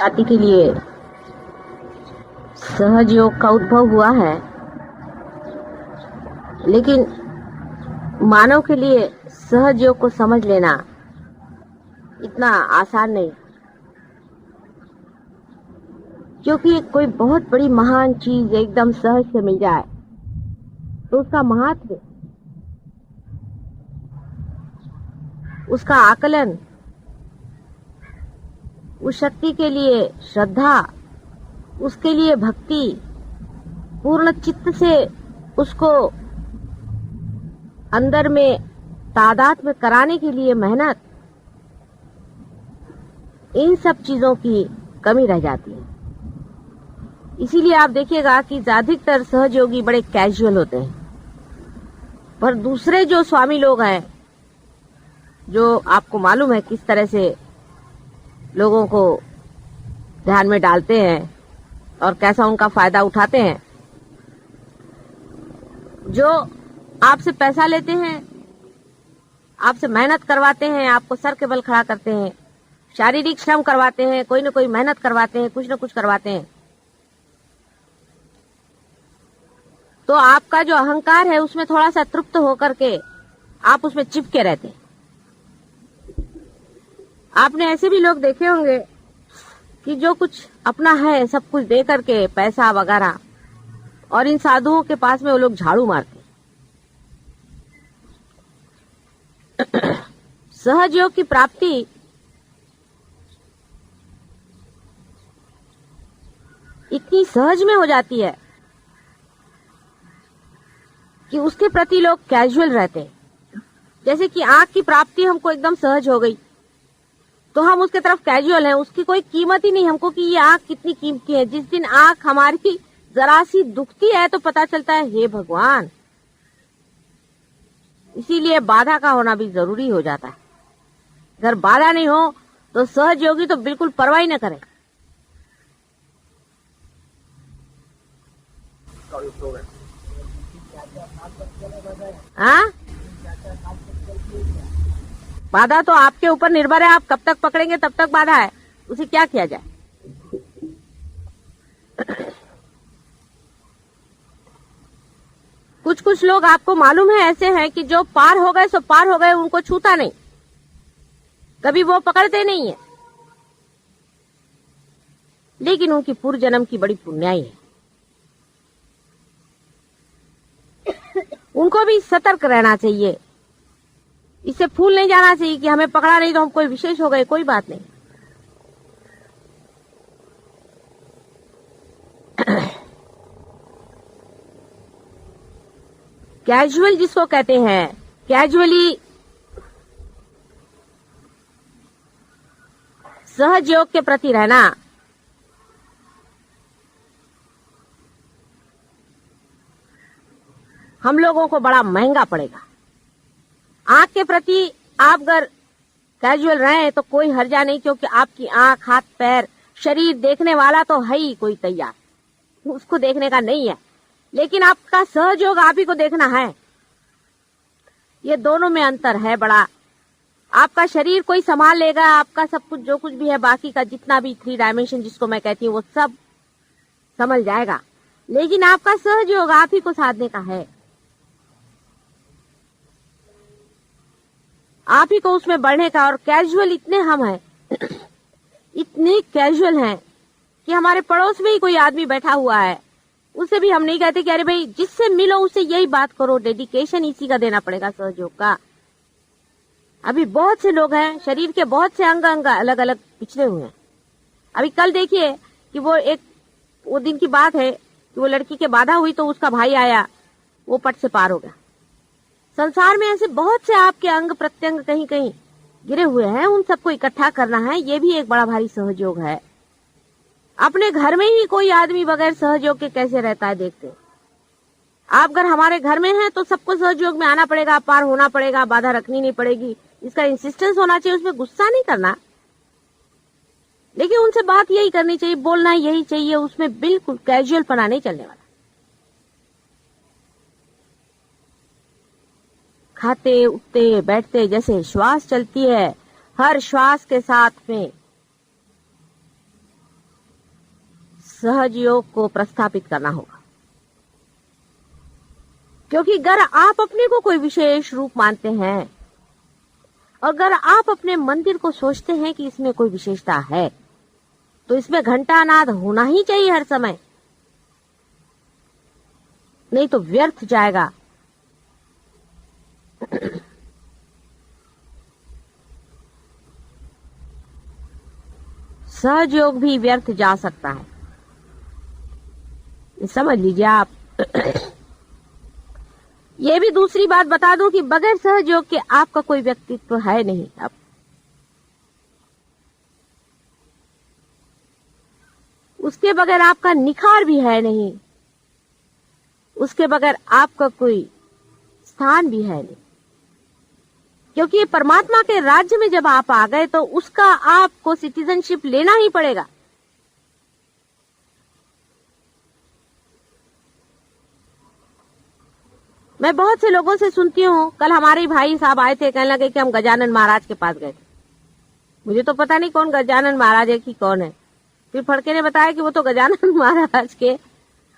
जाति के लिए सहज योग का उद्भव हुआ है, लेकिन मानव के लिए सहज योग को समझ लेना इतना आसान नहीं, क्योंकि कोई बहुत बड़ी महान चीज एकदम सहज से मिल जाए तो उसका महत्व, उसका आकलन, उस शक्ति के लिए श्रद्धा, उसके लिए भक्ति, पूर्ण चित्त से उसको अंदर में तादाद में कराने के लिए मेहनत, इन सब चीजों की कमी रह जाती है। इसीलिए आप देखिएगा कि ज्यादातर सहयोगी बड़े कैजुअल होते हैं, पर दूसरे जो स्वामी लोग हैं, जो आपको मालूम है किस तरह से लोगों को ध्यान में डालते हैं और कैसा उनका फायदा उठाते हैं, जो आपसे पैसा लेते हैं, आपसे मेहनत करवाते हैं, आपको सर के बल खड़ा करते हैं, शारीरिक श्रम करवाते हैं, कोई न कोई मेहनत करवाते हैं, कुछ न कुछ करवाते हैं, तो आपका जो अहंकार है उसमें थोड़ा सा तृप्त होकर के आप उसमें चिपके रहते हैं। आपने ऐसे भी लोग देखे होंगे कि जो कुछ अपना है सब कुछ दे करके पैसा वगैरह, और इन साधुओं के पास में वो लोग झाड़ू मारते। सहज योग की प्राप्ति इतनी सहज में हो जाती है कि उसके प्रति लोग कैजुअल रहते हैं। जैसे कि आंख की प्राप्ति हमको एकदम सहज हो गई तो हम उसके तरफ कैजुअल हैं, उसकी कोई कीमत ही नहीं हमको कि ये आंख कितनी कीमती है। जिस दिन आंख हमारी जरा सी दुखती है तो पता चलता है हे भगवान। इसीलिए बाधा का होना भी जरूरी हो जाता है। अगर बाधा नहीं हो तो सहज योगी तो बिल्कुल परवाह ही न करें। हाँ, बाधा तो आपके ऊपर निर्भर है, आप कब तक पकड़ेंगे तब तक बाधा है, उसे क्या किया जाए। कुछ कुछ लोग आपको मालूम है ऐसे हैं कि जो पार हो गए सो पार हो गए, उनको छूता नहीं, कभी वो पकड़ते नहीं है, लेकिन उनकी पूर्व जन्म की बड़ी पुण्याई है। उनको भी सतर्क रहना चाहिए, इससे फूल नहीं जाना चाहिए कि हमें पकड़ा नहीं तो हम कोई विशेष हो गए, कोई बात नहीं। कैजुअल जिसको कहते हैं, कैजुअली सहज योग के प्रति रहना, हम लोगों को बड़ा महंगा पड़ेगा। आंख के प्रति आप अगर कैजुअल रहे तो कोई हर्जा नहीं, क्योंकि आपकी आंख, हाथ, पैर, शरीर देखने वाला तो है ही कोई तैयार, उसको देखने का नहीं है, लेकिन आपका सहयोग आप ही को देखना है। ये दोनों में अंतर है बड़ा। आपका शरीर कोई संभाल लेगा, आपका सब कुछ जो कुछ भी है, बाकी का जितना भी 3 डायमेंशन जिसको मैं कहती हूँ वो सब समझ जाएगा, लेकिन आपका सहयोग आप ही को साधने का है, आप ही को उसमें बढ़ने का। और कैजुअल इतने हम हैं, इतने कैजुअल हैं कि हमारे पड़ोस में ही कोई आदमी बैठा हुआ है, उससे भी हम नहीं कहते कि अरे भाई जिससे मिलो उससे यही बात करो। डेडिकेशन इसी का देना पड़ेगा सहयोग का। अभी बहुत से लोग हैं, शरीर के बहुत से अंग अलग अलग पिछड़े हुए हैं। अभी कल देखिए कि वो दिन की बात है कि वो लड़की के बाधा हुई तो उसका भाई आया, वो पट से पार हो गया। संसार में ऐसे बहुत से आपके अंग प्रत्यंग कहीं कहीं गिरे हुए हैं, उन सबको इकट्ठा करना है, ये भी एक बड़ा भारी सहयोग है। अपने घर में ही कोई आदमी बगैर सहयोग के कैसे रहता है देखते। आप अगर हमारे घर में हैं तो सबको सहयोग में आना पड़ेगा, पार होना पड़ेगा, बाधा रखनी नहीं पड़ेगी, इसका इंसिस्टेंस होना चाहिए, उसमें गुस्सा नहीं करना, लेकिन उनसे बात यही करनी चाहिए, बोलना यही चाहिए, उसमें बिल्कुल कैजुअल पना नहीं चलने वाला। खाते उठते बैठते जैसे श्वास चलती है, हर श्वास के साथ में सहज योग को प्रस्थापित करना होगा, क्योंकि अगर आप अपने को कोई विशेष रूप मानते हैं और अगर आप अपने मंदिर को सोचते हैं कि इसमें कोई विशेषता है, तो इसमें घंटानाद होना ही चाहिए हर समय, नहीं तो व्यर्थ जाएगा। सहज योग भी व्यर्थ जा सकता है, समझ लीजिए आप। ये भी दूसरी बात बता दूं कि बगैर सहज योग के आपका कोई व्यक्तित्व है नहीं। अब उसके बगैर आपका निखार भी है नहीं, उसके बगैर आपका कोई स्थान भी है नहीं, क्योंकि परमात्मा के राज्य में जब आप आ गए तो उसका आपको सिटीजनशिप लेना ही पड़ेगा। मैं बहुत से लोगों से सुनती हूँ, कल हमारे भाई साहब आए थे, कहने लगे कि हम गजानन महाराज के पास गए थे। मुझे तो पता नहीं कौन गजानन महाराज है कि कौन है। फिर फड़के ने बताया कि वो तो गजानन महाराज के,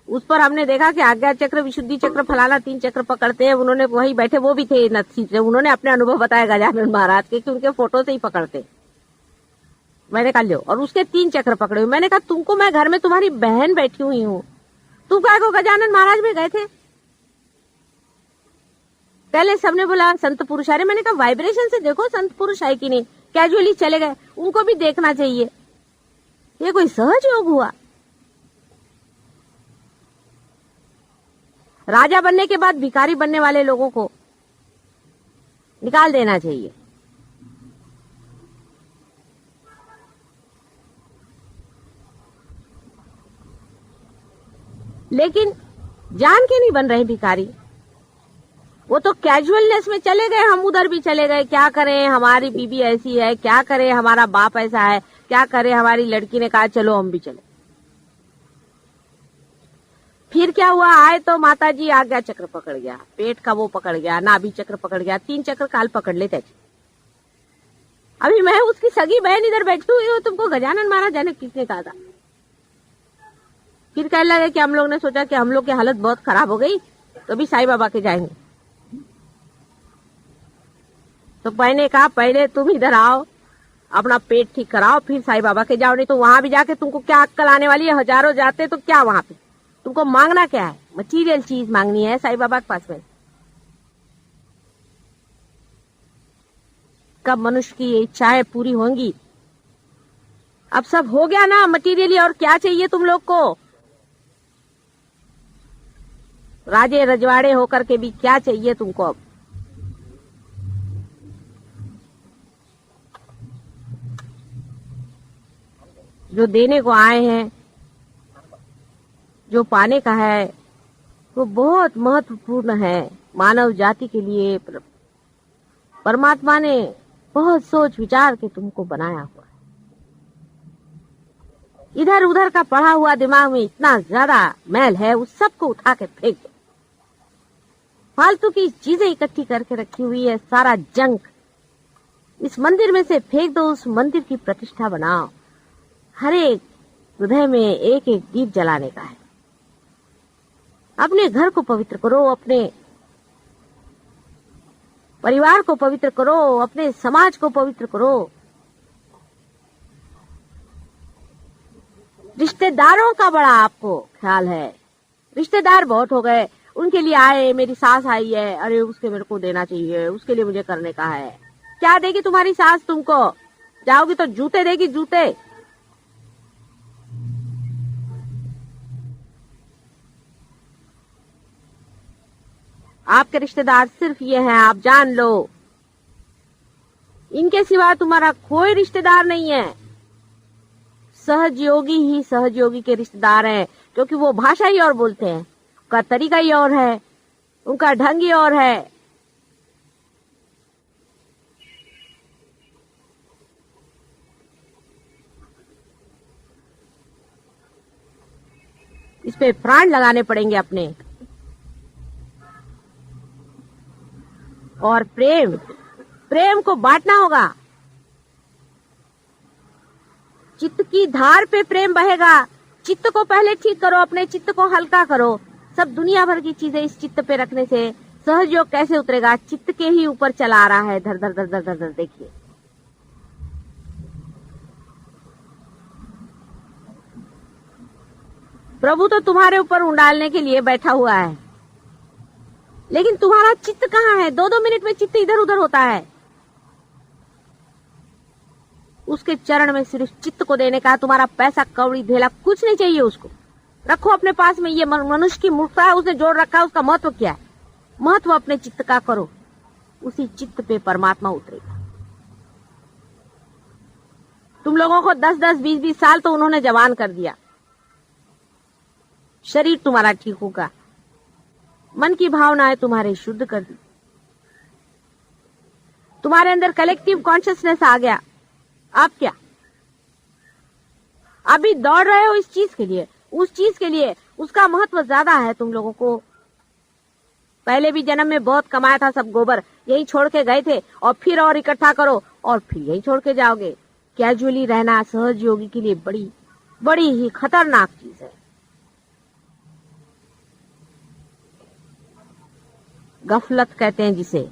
उस पर हमने देखा कि आज्ञा चक्र, विशुद्धि चक्र, फलाना 3 चक्र पकड़ते हैं। उन्होंने वही बैठे, वो भी थे नत्थी से, उन्होंने अपने अनुभव बताया गजानन महाराज के कि उनके फोटो से ही पकड़ते। मैंने कहा लो, और उसके 3 चक्र पकड़े हुए। मैंने कहा तुमको, मैं घर में तुम्हारी बहन बैठी हुई हूँ, तुम क्या को गजानन महाराज में गए थे? पहले सबने बोला संत पुरुष आ रहे। मैंने कहा वाइब्रेशन से देखो संत पुरुष आए कि नहीं, कैजुअली चले गए, उनको भी देखना चाहिए। ये कोई सहज योग हुआ? राजा बनने के बाद भिखारी बनने वाले लोगों को निकाल देना चाहिए। लेकिन जान के नहीं बन रहे भिखारी, वो तो कैजुअलनेस में चले गए, हम उधर भी चले गए। क्या करें, हमारी बीबी ऐसी है, क्या करें, हमारा बाप ऐसा है, क्या करें, हमारी लड़की ने कहा चलो हम भी चले। फिर क्या हुआ, आए तो माता जी आज्ञा चक्र पकड़ गया, पेट का वो पकड़ गया, नाभि चक्र पकड़ गया, 3 चक्र काल पकड़ लेते। अभी मैं उसकी सगी बहन इधर बैठी हुई हूँ, तुमको गजानन महाराज जाने किसने कहा था? फिर कहने लगे कि हम लोग ने सोचा कि हम लोग की हालत बहुत खराब हो गई, तो भी साईं बाबा के जाएंगे। तो मैंने कहा पहले तुम इधर आओ, अपना पेट ठीक कराओ, फिर साईं बाबा के जाओ। नहीं तो वहां भी जाके तुमको क्या अक्कल आने वाली है? हजारों जाते तो क्या वहां पे तुमको मांगना क्या है? मटीरियल चीज मांगनी है साईं बाबा के पास में। कब मनुष्य की ये इच्छाएं पूरी होंगी? अब सब हो गया ना मटीरियली, और क्या चाहिए तुम लोग को? राजे रजवाड़े होकर के भी क्या चाहिए तुमको? अब जो देने को आए हैं, जो पाने का है, वो बहुत महत्वपूर्ण है मानव जाति के लिए। परमात्मा ने बहुत सोच विचार के तुमको बनाया हुआ है। इधर उधर का पढ़ा हुआ दिमाग में इतना ज्यादा मैल है, उस सबको उठा के फेंक दो। फालतू की चीजें इकट्ठी करके रखी हुई है, सारा जंक इस मंदिर में से फेंक दो। उस मंदिर की प्रतिष्ठा बनाओ। हर एक हृदय में एक एक दीप जलाने का है। अपने घर को पवित्र करो, अपने परिवार को पवित्र करो, अपने समाज को पवित्र करो। रिश्तेदारों का बड़ा आपको ख्याल है। रिश्तेदार बहुत हो गए, उनके लिए आए, मेरी सास आई है, अरे उसके मेरे को देना चाहिए, उसके लिए मुझे करने का है। क्या देगी तुम्हारी सास तुमको? जाओगी तो जूते देगी, जूते। आपके रिश्तेदार सिर्फ ये हैं, आप जान लो। इनके सिवा तुम्हारा कोई रिश्तेदार नहीं है। सहजयोगी ही सहजयोगी के रिश्तेदार हैं, क्योंकि वो भाषा ही और बोलते हैं, उनका तरीका ही और है, उनका ढंग ही और है। इस पे प्राण लगाने पड़ेंगे अपने। और प्रेम, प्रेम को बांटना होगा। चित्त की धार पे प्रेम बहेगा, चित्त को पहले ठीक करो, अपने चित्त को हल्का करो। सब दुनिया भर की चीजें इस चित्त पे रखने से सहज योग कैसे उतरेगा? चित्त के ही ऊपर चला आ रहा है, धर धर धर धर धर धर। देखिए प्रभु तो तुम्हारे ऊपर उंडालने के लिए बैठा हुआ है, लेकिन तुम्हारा चित्त कहाँ है? 2-2 मिनट में चित्त इधर उधर होता है। उसके चरण में सिर्फ चित्त को देने का। तुम्हारा पैसा कौड़ी धेला कुछ नहीं चाहिए, उसको रखो अपने पास में। ये मनुष्य की मूर्खता है, उसने जोड़ रखा है। उसका महत्व क्या है? महत्व अपने चित्त का करो, उसी चित्त पे परमात्मा उतरेगा। तुम लोगों को 10-10, 20-20 साल तो उन्होंने जवान कर दिया। शरीर तुम्हारा ठीक होगा, मन की भावनाएं तुम्हारे शुद्ध कर दी, तुम्हारे अंदर कलेक्टिव कॉन्शियसनेस आ गया। आप क्या अभी दौड़ रहे हो इस चीज के लिए, उस चीज के लिए? उसका महत्व ज्यादा है तुम लोगों को। पहले भी जन्म में बहुत कमाया था, सब गोबर यही छोड़ के गए थे, और फिर और इकट्ठा करो और फिर यही छोड़ के जाओगे। कैजुअली रहना सहज योगी के लिए बड़ी बड़ी ही खतरनाक चीज है। गफलत कहते हैं जिसे।